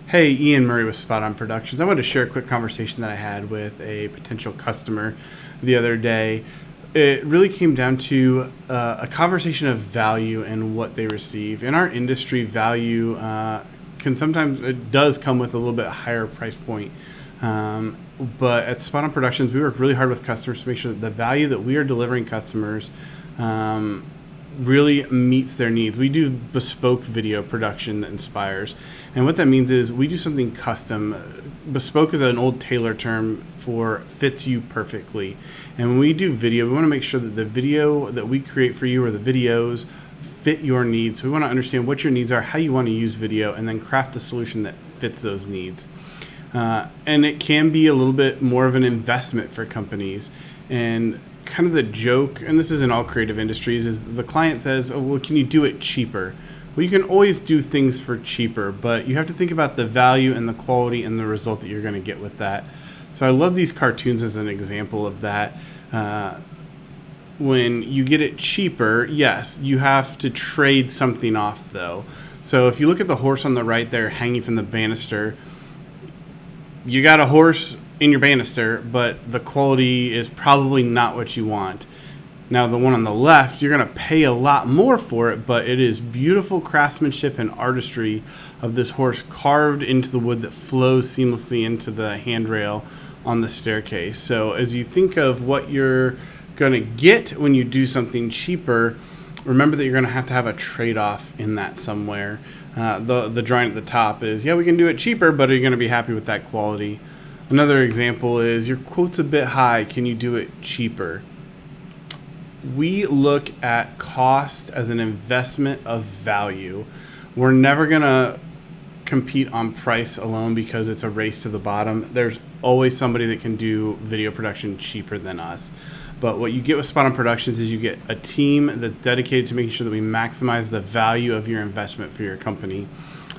Hey, Ian Murray with SpotOn Productions. I wanted to share a quick conversation that I had with a potential customer the other day. It really came down to a conversation of value and what they receive. In our industry, value can sometimes, it does come with a little bit higher price point. But at SpotOn Productions, we work really hard with customers to make sure that the value that we are delivering customers really meets their needs. We do bespoke video production that inspires. And what that means is we do something custom. Bespoke is an old tailor term for fits you perfectly. And when we do video, we want to make sure that the video that we create for you or the videos fit your needs. So we want to understand what your needs are, how you want to use video, and then craft a solution that fits those needs. And it can be a little bit more of an investment for companies. And kind of the joke, and this is in all creative industries, is the client says, oh, well, can you do it cheaper? Well, you can always do things for cheaper, but you have to think about the value and the quality and the result that you're going to get with that. So I love these cartoons as an example of that. When you get it cheaper, yes, you have to trade something off, though. So if you look at the horse on the right there hanging from the banister, you got a horse in your banister, but the quality is probably not what you want. Now, the one on the left, you're going to pay a lot more for it, but it is beautiful craftsmanship and artistry of this horse carved into the wood that flows seamlessly into the handrail on the staircase. So as you think of what you're going to get when you do something cheaper, remember that you're going to have a trade-off in that somewhere. The drawing at the top is, yeah, we can do it cheaper, but are you going to be happy with that quality? Another example is your quote's a bit high. Can you do it cheaper? We look at cost as an investment of value. We're never going to compete on price alone because it's a race to the bottom. There's always somebody that can do video production cheaper than us. But what you get with SpotOn Productions is you get a team that's dedicated to making sure that we maximize the value of your investment for your company.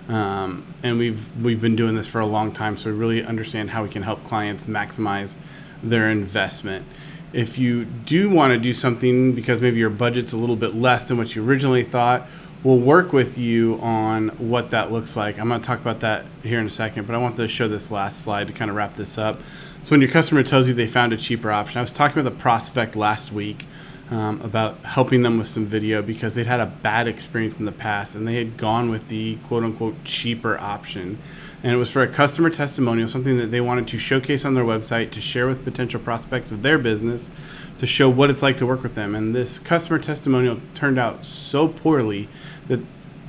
And we've been doing this for a long time, so we really understand how we can help clients maximize their investment. If you do want to do something because maybe your budget's a little bit less than what you originally thought, we'll work with you on what that looks like. I'm going to talk about that here in a second, but I want to show this last slide to kind of wrap this up. So when your customer tells you they found a cheaper option, I was talking with a prospect last week about helping them with some video because they'd had a bad experience in the past and they had gone with the quote-unquote cheaper option. And it was for a customer testimonial, something that they wanted to showcase on their website to share with potential prospects of their business to show what it's like to work with them. And this customer testimonial turned out so poorly that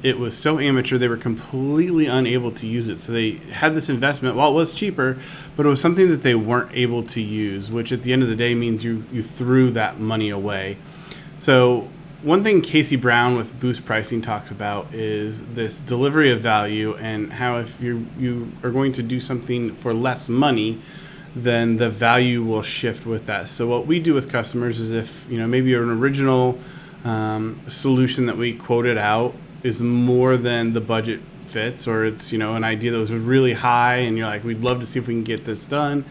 it was so amateur they were completely unable to use it. So they had this investment. Well, it was cheaper, but it was something that they weren't able to use, which at the end of the day means you threw that money away. So one thing Casey Brown with Boost Pricing talks about is this delivery of value and how if you are going to do something for less money, then the value will shift with that. So what we do with customers is if maybe an original solution that we quoted out is more than the budget fits, or it's an idea that was really high and you're like, we'd love to see if we can get this done,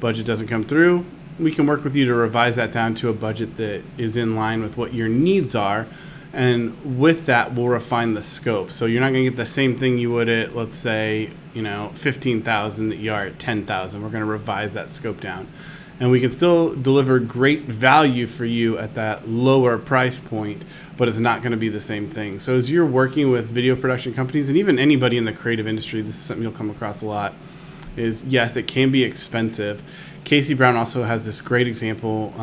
budget doesn't come through, we can work with you to revise that down to a budget that is in line with what your needs are, and with that we'll refine the scope. So you're not going to get the same thing you would at, let's say, 15,000 that you are at 10,000. We're going to revise that scope down, and we can still deliver great value for you at that lower price point, but it's not going to be the same thing. So as you're working with video production companies and even anybody in the creative industry, this is something you'll come across a lot, is yes, it can be expensive. Casey Brown also has this great example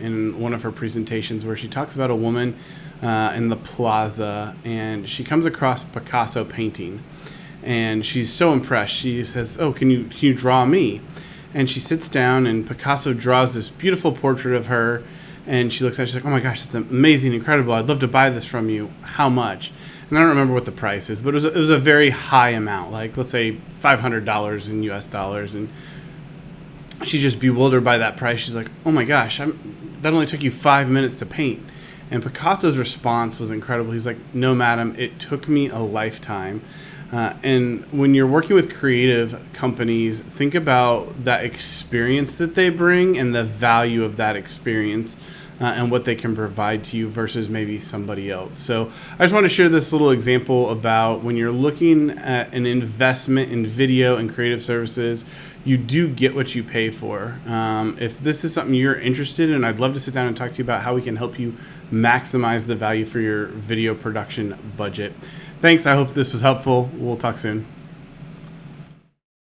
in one of her presentations where she talks about a woman in the plaza, and she comes across Picasso painting, and she's so impressed. She says, oh, can you draw me? And she sits down and Picasso draws this beautiful portrait of her, and she looks at it, she's like, oh my gosh, it's amazing, incredible. I'd love to buy this from you. How much? And I don't remember what the price is, but it was a very high amount, like let's say $500 in US dollars. And she's just bewildered by that price. She's like, oh my gosh, that only took you 5 minutes to paint. And Picasso's response was incredible. He's like, no, madam, it took me a lifetime. And when you're working with creative companies, think about that experience that they bring and the value of that experience and what they can provide to you versus maybe somebody else. So I just want to share this little example about when you're looking at an investment in video and creative services, you do get what you pay for. If this is something you're interested in, I'd love to sit down and talk to you about how we can help you maximize the value for your video production budget. Thanks. I hope this was helpful. We'll talk soon.